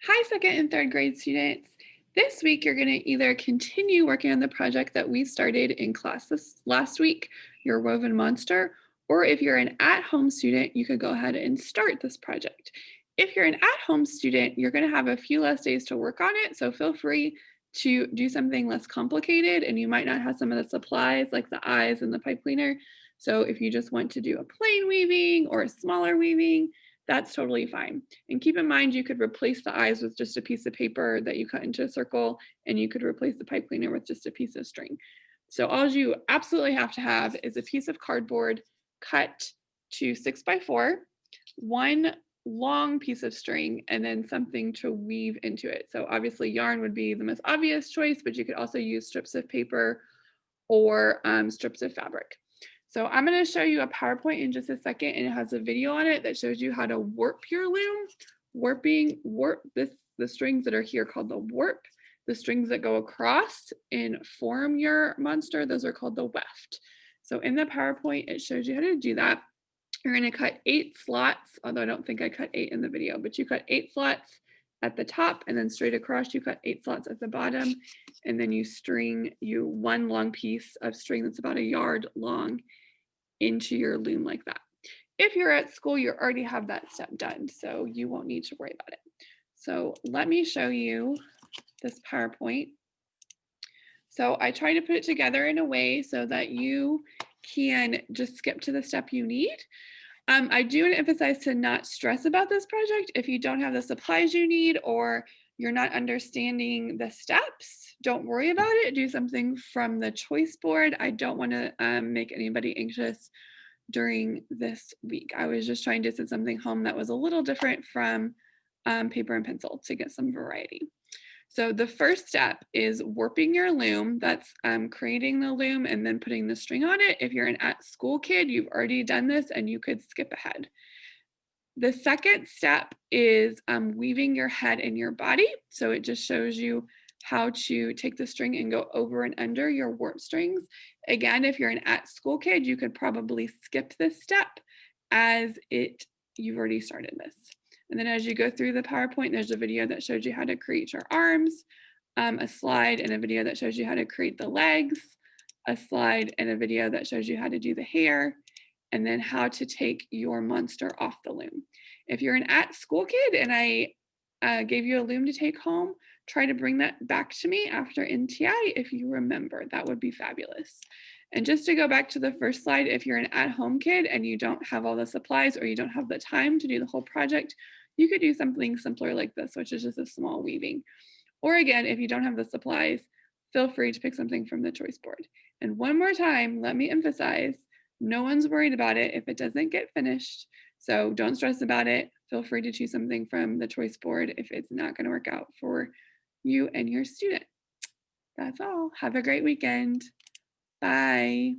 Hi, second and third grade students. This week, you're going to either continue working on the project that we started in class this last week, your woven monster, or if you're an at-home student, you could go ahead and start this project. If you're an at-home student, you're going to have a few less days to work on it, so feel free to do something less complicated, and you might not have some of the supplies like the eyes and the pipe cleaner. So if you just want to do a plain weaving or a smaller weaving, that's totally fine. And keep in mind, you could replace the eyes with just a piece of paper that you cut into a circle, and you could replace the pipe cleaner with just a piece of string. So all you absolutely have to have is a piece of cardboard cut to 6x4, one long piece of string, and then something to weave into it. So obviously yarn would be the most obvious choice, but you could also use strips of paper or strips of fabric. So I'm going to show you a PowerPoint in just a second, and it has a video on it that shows you how to warp your loom. The strings that are here called the warp. The strings that go across and form your monster, those are called the weft. So in the PowerPoint, it shows you how to do that. You're going to cut 8 slots, although I don't think I cut 8 in the video, but you cut 8 slots at the top, and then straight across you cut 8 slots at the bottom, and then you string one long piece of string that's about a yard long into your loom like that. If you're at school, you already have that step done, so you won't need to worry about it. So let me show you this PowerPoint. So I try to put it together in a way so that you can just skip to the step you need. I do want to emphasize to not stress about this project. If you don't have the supplies you need or you're not understanding the steps, don't worry about it. Do something from the choice board. I don't want to make anybody anxious during this week. I was just trying to send something home that was a little different from paper and pencil to get some variety. So the first step is warping your loom. That's creating the loom and then putting the string on it. If you're an at school kid, you've already done this and you could skip ahead. The second step is weaving your head and your body. So it just shows you how to take the string and go over and under your warp strings. Again, if you're an at school kid, you could probably skip this step as you've already started this. And then as you go through the PowerPoint, there's a video that shows you how to create your arms, a slide and a video that shows you how to create the legs, a slide and a video that shows you how to do the hair, and then how to take your monster off the loom. If you're an at school kid and I gave you a loom to take home, try to bring that back to me after NTI if you remember. That would be fabulous. And just to go back to the first slide, if you're an at-home kid and you don't have all the supplies or you don't have the time to do the whole project, you could do something simpler like this, which is just a small weaving. Or again, if you don't have the supplies, feel free to pick something from the choice board. And one more time, let me emphasize, no one's worried about it if it doesn't get finished. So don't stress about it. Feel free to choose something from the choice board if it's not going to work out for you and your student. That's all. Have a great weekend. Bye.